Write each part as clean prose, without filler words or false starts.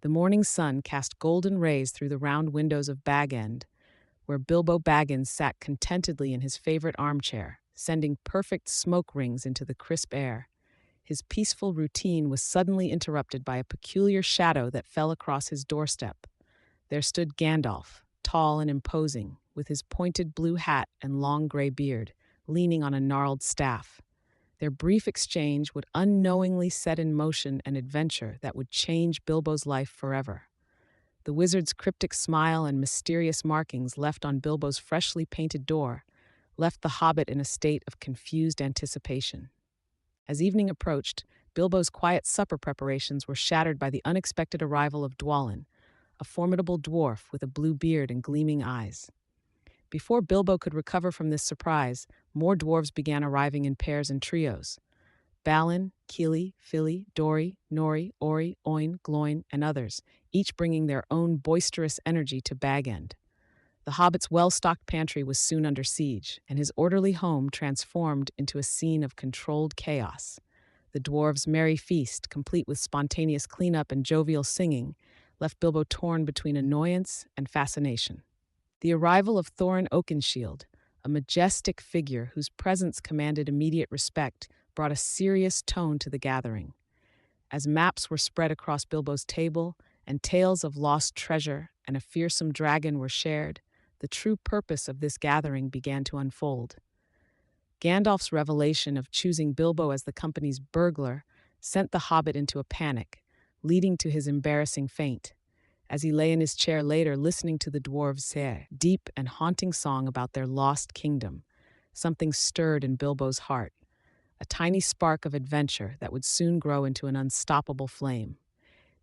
The morning sun cast golden rays through the round windows of Bag End, where Bilbo Baggins sat contentedly in his favorite armchair, sending perfect smoke rings into the crisp air. His peaceful routine was suddenly interrupted by a peculiar shadow that fell across his doorstep. There stood Gandalf, tall and imposing, with his pointed blue hat and long gray beard, leaning on a gnarled staff. Their brief exchange would unknowingly set in motion an adventure that would change Bilbo's life forever. The wizard's cryptic smile and mysterious markings left on Bilbo's freshly painted door left the hobbit in a state of confused anticipation. As evening approached, Bilbo's quiet supper preparations were shattered by the unexpected arrival of Dwalin, a formidable dwarf with a blue beard and gleaming eyes. Before Bilbo could recover from this surprise, more dwarves began arriving in pairs and trios. Balin, Kili, Fili, Dori, Nori, Ori, Oin, Gloin, and others, each bringing their own boisterous energy to Bag End. The hobbit's well-stocked pantry was soon under siege, and his orderly home transformed into a scene of controlled chaos. The dwarves' merry feast, complete with spontaneous cleanup and jovial singing, left Bilbo torn between annoyance and fascination. The arrival of Thorin Oakenshield, a majestic figure whose presence commanded immediate respect, brought a serious tone to the gathering. As maps were spread across Bilbo's table, and tales of lost treasure and a fearsome dragon were shared, the true purpose of this gathering began to unfold. Gandalf's revelation of choosing Bilbo as the company's burglar sent the hobbit into a panic, leading to his embarrassing faint. As he lay in his chair later listening to the dwarves say a deep and haunting song about their lost kingdom, something stirred in Bilbo's heart, a tiny spark of adventure that would soon grow into an unstoppable flame.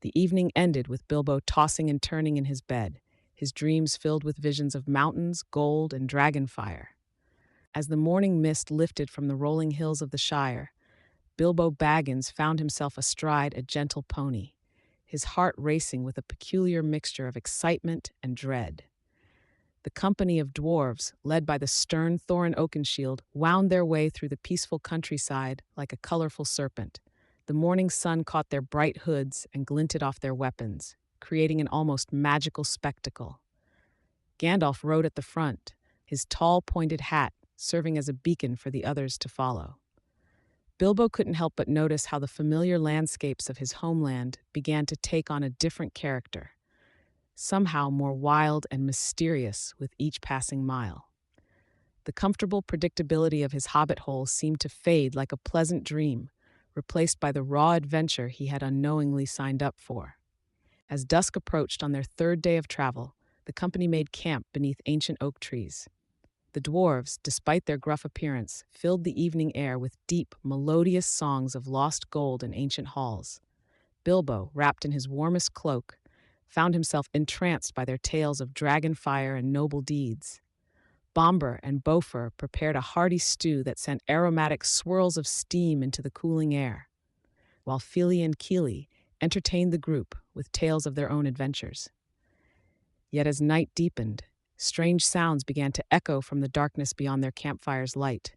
The evening ended with Bilbo tossing and turning in his bed, his dreams filled with visions of mountains, gold, and dragonfire. As the morning mist lifted from the rolling hills of the Shire, Bilbo Baggins found himself astride a gentle pony, his heart racing with a peculiar mixture of excitement and dread. The company of dwarves, led by the stern Thorin Oakenshield, wound their way through the peaceful countryside like a colorful serpent. The morning sun caught their bright hoods and glinted off their weapons, creating an almost magical spectacle. Gandalf rode at the front, his tall, pointed hat serving as a beacon for the others to follow. Bilbo couldn't help but notice how the familiar landscapes of his homeland began to take on a different character, somehow more wild and mysterious with each passing mile. The comfortable predictability of his hobbit hole seemed to fade like a pleasant dream, replaced by the raw adventure he had unknowingly signed up for. As dusk approached on their third day of travel, the company made camp beneath ancient oak trees. The dwarves, despite their gruff appearance, filled the evening air with deep, melodious songs of lost gold and ancient halls. Bilbo, wrapped in his warmest cloak, found himself entranced by their tales of dragon fire and noble deeds. Bombur and Bofur prepared a hearty stew that sent aromatic swirls of steam into the cooling air, while Fili and Kili entertained the group with tales of their own adventures. Yet as night deepened, strange sounds began to echo from the darkness beyond their campfire's light.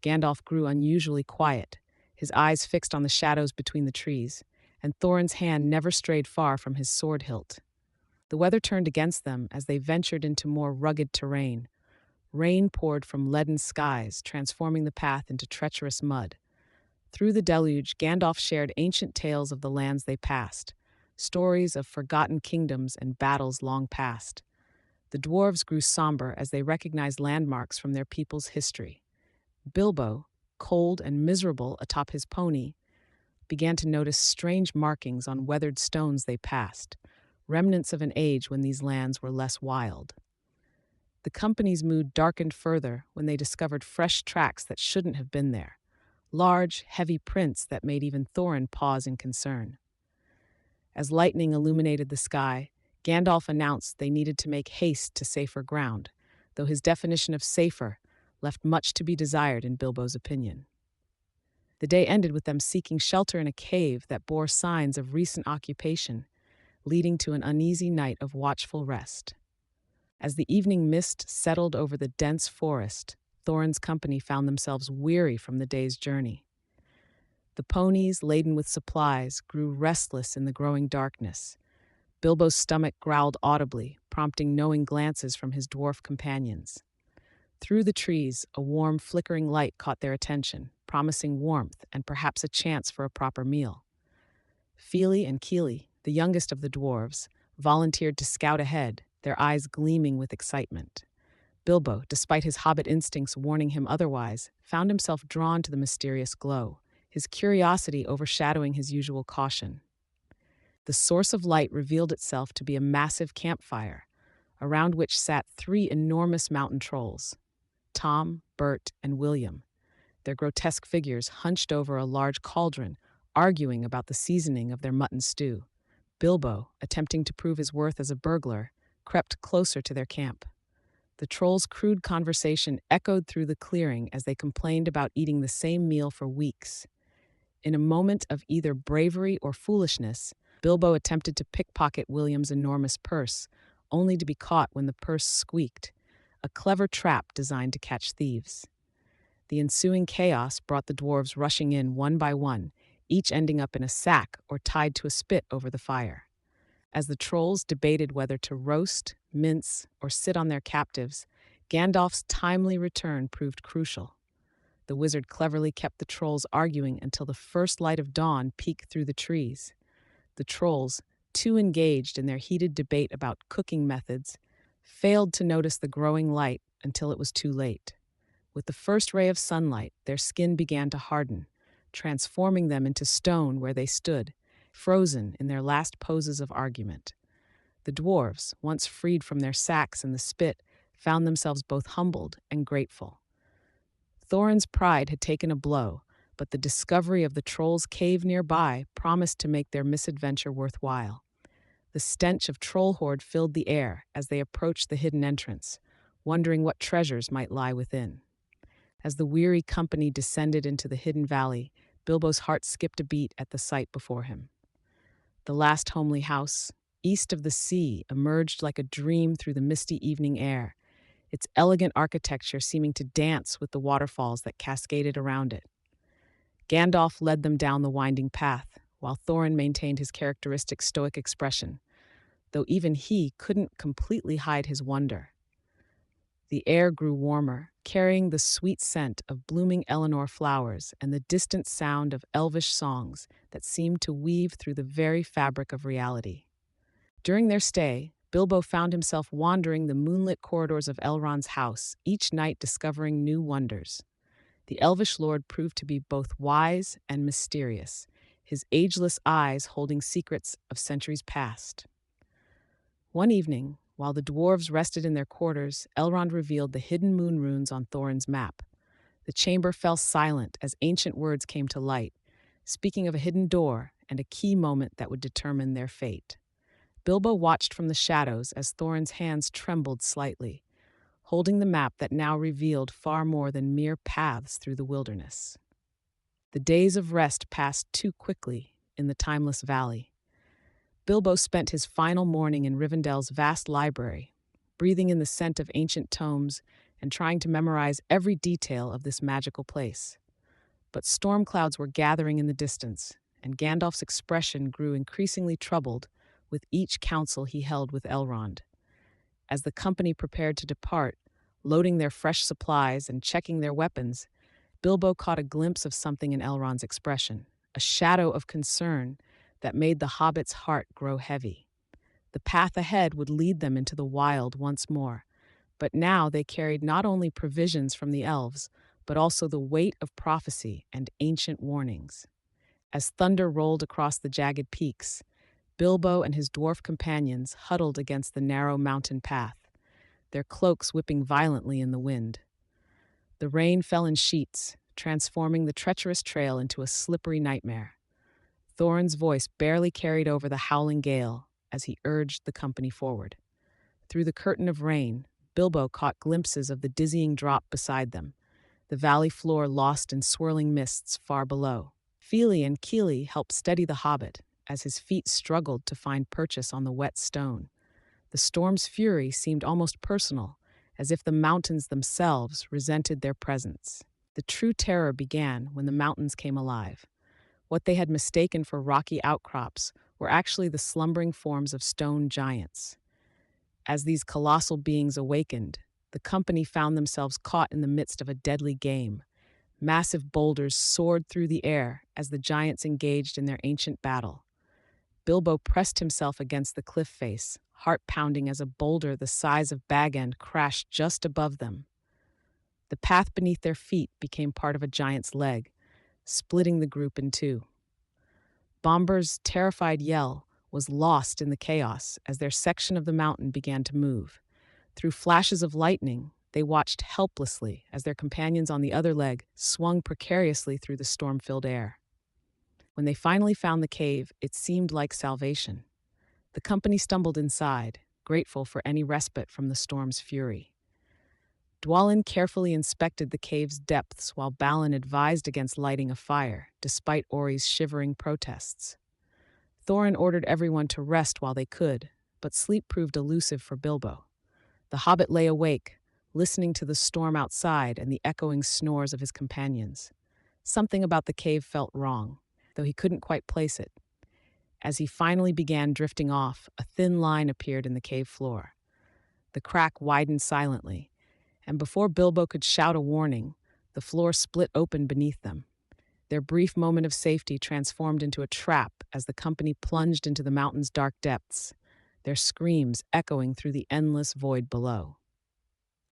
Gandalf grew unusually quiet, his eyes fixed on the shadows between the trees, and Thorin's hand never strayed far from his sword hilt. The weather turned against them as they ventured into more rugged terrain. Rain poured from leaden skies, transforming the path into treacherous mud. Through the deluge, Gandalf shared ancient tales of the lands they passed, stories of forgotten kingdoms and battles long past. The dwarves grew somber as they recognized landmarks from their people's history. Bilbo, cold and miserable atop his pony, began to notice strange markings on weathered stones they passed, remnants of an age when these lands were less wild. The company's mood darkened further when they discovered fresh tracks that shouldn't have been there, large, heavy prints that made even Thorin pause in concern. As lightning illuminated the sky, Gandalf announced they needed to make haste to safer ground, though his definition of safer left much to be desired in Bilbo's opinion. The day ended with them seeking shelter in a cave that bore signs of recent occupation, leading to an uneasy night of watchful rest. As the evening mist settled over the dense forest, Thorin's company found themselves weary from the day's journey. The ponies, laden with supplies, grew restless in the growing darkness, Bilbo's stomach growled audibly, prompting knowing glances from his dwarf companions. Through the trees, a warm, flickering light caught their attention, promising warmth and perhaps a chance for a proper meal. Feely and Keely, the youngest of the dwarves, volunteered to scout ahead, their eyes gleaming with excitement. Bilbo, despite his hobbit instincts warning him otherwise, found himself drawn to the mysterious glow, his curiosity overshadowing his usual caution. The source of light revealed itself to be a massive campfire, around which sat three enormous mountain trolls, Tom, Bert, and William, their grotesque figures hunched over a large cauldron, arguing about the seasoning of their mutton stew. Bilbo, attempting to prove his worth as a burglar, crept closer to their camp. The trolls' crude conversation echoed through the clearing as they complained about eating the same meal for weeks. In a moment of either bravery or foolishness, Bilbo attempted to pickpocket William's enormous purse, only to be caught when the purse squeaked, a clever trap designed to catch thieves. The ensuing chaos brought the dwarves rushing in one by one, each ending up in a sack or tied to a spit over the fire. As the trolls debated whether to roast, mince, or sit on their captives, Gandalf's timely return proved crucial. The wizard cleverly kept the trolls arguing until the first light of dawn peeked through the trees. The trolls, too engaged in their heated debate about cooking methods, failed to notice the growing light until it was too late. With the first ray of sunlight, their skin began to harden, transforming them into stone where they stood, frozen in their last poses of argument. The dwarves, once freed from their sacks and the spit, found themselves both humbled and grateful. Thorin's pride had taken a blow, but the discovery of the troll's cave nearby promised to make their misadventure worthwhile. The stench of troll horde filled the air as they approached the hidden entrance, wondering what treasures might lie within. As the weary company descended into the hidden valley, Bilbo's heart skipped a beat at the sight before him. The last homely house, east of the sea, emerged like a dream through the misty evening air, its elegant architecture seeming to dance with the waterfalls that cascaded around it. Gandalf led them down the winding path, while Thorin maintained his characteristic stoic expression, though even he couldn't completely hide his wonder. The air grew warmer, carrying the sweet scent of blooming Eleanor flowers and the distant sound of elvish songs that seemed to weave through the very fabric of reality. During their stay, Bilbo found himself wandering the moonlit corridors of Elrond's house, each night discovering new wonders. The elvish lord proved to be both wise and mysterious, his ageless eyes holding secrets of centuries past. One evening, while the dwarves rested in their quarters, Elrond revealed the hidden moon runes on Thorin's map. The chamber fell silent as ancient words came to light, speaking of a hidden door and a key moment that would determine their fate. Bilbo watched from the shadows as Thorin's hands trembled slightly, holding the map that now revealed far more than mere paths through the wilderness. The days of rest passed too quickly in the timeless valley. Bilbo spent his final morning in Rivendell's vast library, breathing in the scent of ancient tomes and trying to memorize every detail of this magical place. But storm clouds were gathering in the distance, and Gandalf's expression grew increasingly troubled with each council he held with Elrond. As the company prepared to depart, loading their fresh supplies and checking their weapons, Bilbo caught a glimpse of something in Elrond's expression, a shadow of concern that made the hobbit's heart grow heavy. The path ahead would lead them into the wild once more, but now they carried not only provisions from the elves, but also the weight of prophecy and ancient warnings. As thunder rolled across the jagged peaks, Bilbo and his dwarf companions huddled against the narrow mountain path, their cloaks whipping violently in the wind. The rain fell in sheets, transforming the treacherous trail into a slippery nightmare. Thorin's voice barely carried over the howling gale as he urged the company forward. Through the curtain of rain, Bilbo caught glimpses of the dizzying drop beside them, the valley floor lost in swirling mists far below. Feely and Keely helped steady the hobbit as his feet struggled to find purchase on the wet stone. The storm's fury seemed almost personal, as if the mountains themselves resented their presence. The true terror began when the mountains came alive. What they had mistaken for rocky outcrops were actually the slumbering forms of stone giants. As these colossal beings awakened, the company found themselves caught in the midst of a deadly game. Massive boulders soared through the air as the giants engaged in their ancient battle. Bilbo pressed himself against the cliff face, heart pounding as a boulder the size of Bag End crashed just above them. The path beneath their feet became part of a giant's leg, splitting the group in two. Bomber's terrified yell was lost in the chaos as their section of the mountain began to move. Through flashes of lightning, they watched helplessly as their companions on the other leg swung precariously through the storm-filled air. When they finally found the cave, it seemed like salvation. The company stumbled inside, grateful for any respite from the storm's fury. Dwalin carefully inspected the cave's depths while Balin advised against lighting a fire, despite Ori's shivering protests. Thorin ordered everyone to rest while they could, but sleep proved elusive for Bilbo. The Hobbit lay awake, listening to the storm outside and the echoing snores of his companions. Something about the cave felt wrong, though he couldn't quite place it. As he finally began drifting off, a thin line appeared in the cave floor. The crack widened silently, and before Bilbo could shout a warning, the floor split open beneath them. Their brief moment of safety transformed into a trap as the company plunged into the mountain's dark depths, their screams echoing through the endless void below.